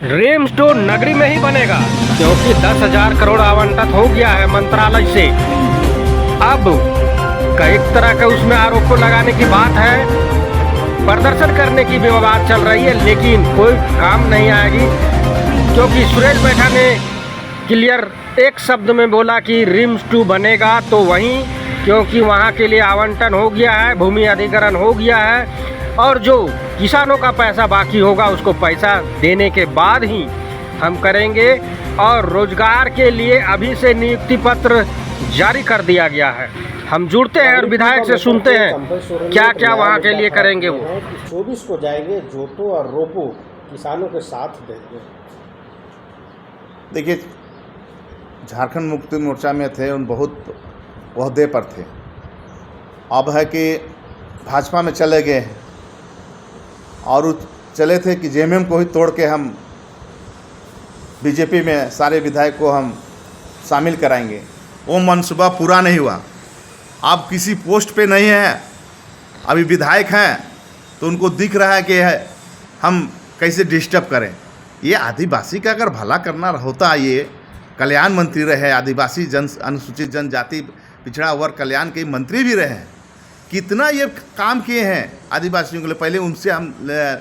RIMS तो नगरी में ही बनेगा क्योंकि 10,000 करोड़ आवंटित हो गया है मंत्रालय से। अब कई तरह के उसमें आरोपों लगाने की बात है, प्रदर्शन करने की भी बात चल रही है, लेकिन कोई काम नहीं आएगी क्योंकि सुरेश बैठा ने क्लियर एक शब्द में बोला कि रिम्स 2 बनेगा तो वहीं, क्योंकि वहाँ के लिए आवंटन हो गया है, भूमि अधिग्रहण हो गया है और जो किसानों का पैसा बाकी होगा उसको पैसा देने के बाद ही हम करेंगे। और रोजगार के लिए अभी से नियुक्ति पत्र जारी कर दिया गया है। हम जुड़ते हैं और विधायक से सुनते हैं क्या क्या वहाँ के लिए करेंगे। वो 24 को जाएंगे, जोतो और रोपो किसानों के साथ देंगे। देखिए, झारखंड मुक्ति मोर्चा में थे, उन बहुत ओहदे पर थे। अब है कि भाजपा में चले गए हैं और चले थे कि जेएमएम को ही तोड़ के हम बीजेपी में सारे विधायक को हम शामिल कराएंगे। वो मनसूबा पूरा नहीं हुआ। आप किसी पोस्ट पे नहीं हैं, अभी विधायक हैं तो उनको दिख रहा है कि हम कैसे डिस्टर्ब करें। ये आदिवासी का अगर भला करना होता, ये कल्याण मंत्री रहे, आदिवासी अनुसूचित जनजाति पिछड़ा वर्ग कल्याण के मंत्री भी रहे, कितना ये काम किए हैं आदिवासियों के लिए, पहले उनसे हम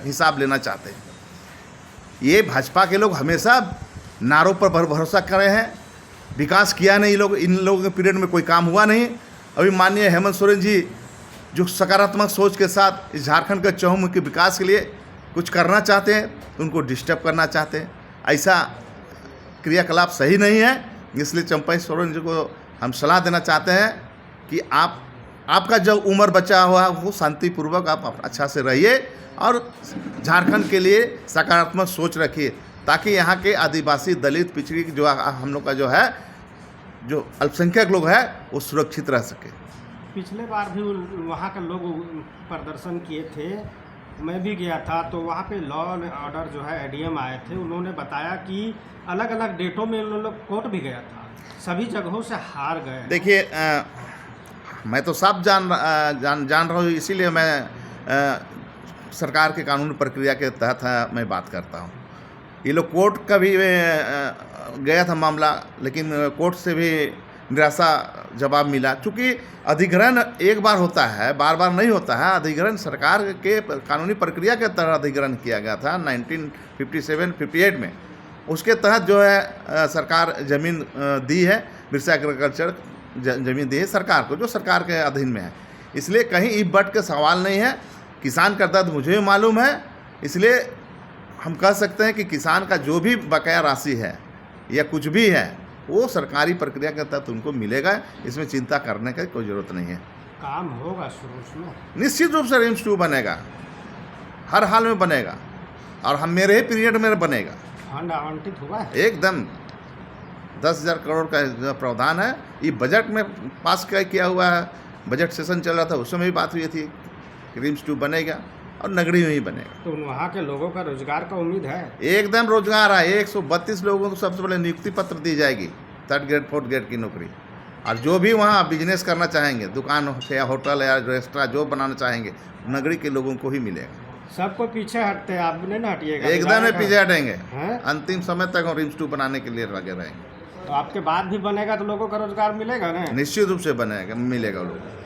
हिसाब लेना चाहते हैं। ये भाजपा के लोग हमेशा नारों पर भरोसा कर रहे हैं, विकास किया नहीं। इन लोगों के पीरियड में कोई काम हुआ नहीं। अभी माननीय हेमंत सोरेन जी जो सकारात्मक सोच के साथ इस झारखंड के चहुमुखी विकास के लिए कुछ करना चाहते हैं, उनको डिस्टर्ब करना चाहते हैं। ऐसा क्रियाकलाप सही नहीं है। इसलिए चंपई सोरेन जी को हम सलाह देना चाहते हैं कि आपका जो उम्र बचा हुआ है वो शांतिपूर्वक आप अच्छा से रहिए और झारखंड के लिए सकारात्मक सोच रखिए, ताकि यहाँ के आदिवासी, दलित, पिछड़ी जो हम लोग का जो है, जो अल्पसंख्यक लोग हैं, वो सुरक्षित रह सके। पिछले बार भी वहाँ के लोग प्रदर्शन किए थे, मैं भी गया था, तो वहाँ पे लॉ एंड ऑर्डर जो है एडीएम आए थे। उन्होंने बताया कि अलग अलग डेटों में उन लोग कोर्ट भी गया था, सभी जगहों से हार गए। देखिए, मैं तो सब जान रहा हूँ, इसीलिए मैं सरकार के कानूनी प्रक्रिया के तहत मैं बात करता हूँ। ये लोग कोर्ट का भी गया था मामला, लेकिन कोर्ट से भी निराशा जवाब मिला। चूँकि अधिग्रहण एक बार होता है, बार बार नहीं होता है। अधिग्रहण सरकार के कानूनी प्रक्रिया के तहत अधिग्रहण किया गया था 1957-58 में। उसके तहत जो है सरकार ज़मीन दी है, बिरसा एग्रीकल्चर ज़मीन दी है सरकार को, जो सरकार के अधीन में है। इसलिए कहीं ईब बट का सवाल नहीं है। किसान का दर्द मुझे भी मालूम है, इसलिए हम कह सकते हैं कि किसान का जो भी बकाया राशि है या कुछ भी है, वो सरकारी प्रक्रिया के तहत उनको मिलेगा। इसमें चिंता करने की कोई ज़रूरत नहीं है। काम होगा शुरू में, निश्चित रूप से रिम्स 2 बनेगा, हर हाल में बनेगा और हम मेरे ही पीरियड में बनेगा। फंड आवंटित हुआ है एकदम 10,000 करोड़ का जो प्रावधान है, ये बजट में पास किया हुआ है। बजट सेशन चल रहा था, उस समय भी बात हुई थी कि रिम्स 2 बनेगा और नगरी में ही बनेगा। तो वहाँ के लोगों का रोजगार का उम्मीद है? एकदम रोजगार है। 132 लोगों को सबसे पहले नियुक्ति पत्र दी जाएगी, 3rd ग्रेड 4th ग्रेड की नौकरी। और जो भी वहाँ बिजनेस करना चाहेंगे, दुकान या होटल या रेस्टोरेंट जो बनाना चाहेंगे, नगरी के लोगों को ही मिलेगा। सबको पीछे हटते हैं, आप नहीं ना हटिएगा? एकदम नहीं पीछे हटेंगे। अंतिम समय तक हम रिम्स 2 बनाने के लिए लगे रहेंगे। तो आपके बाद भी बनेगा तो लोगों का रोजगार मिलेगा ना? निश्चित रूप से बनेगा, मिलेगा लोगों को।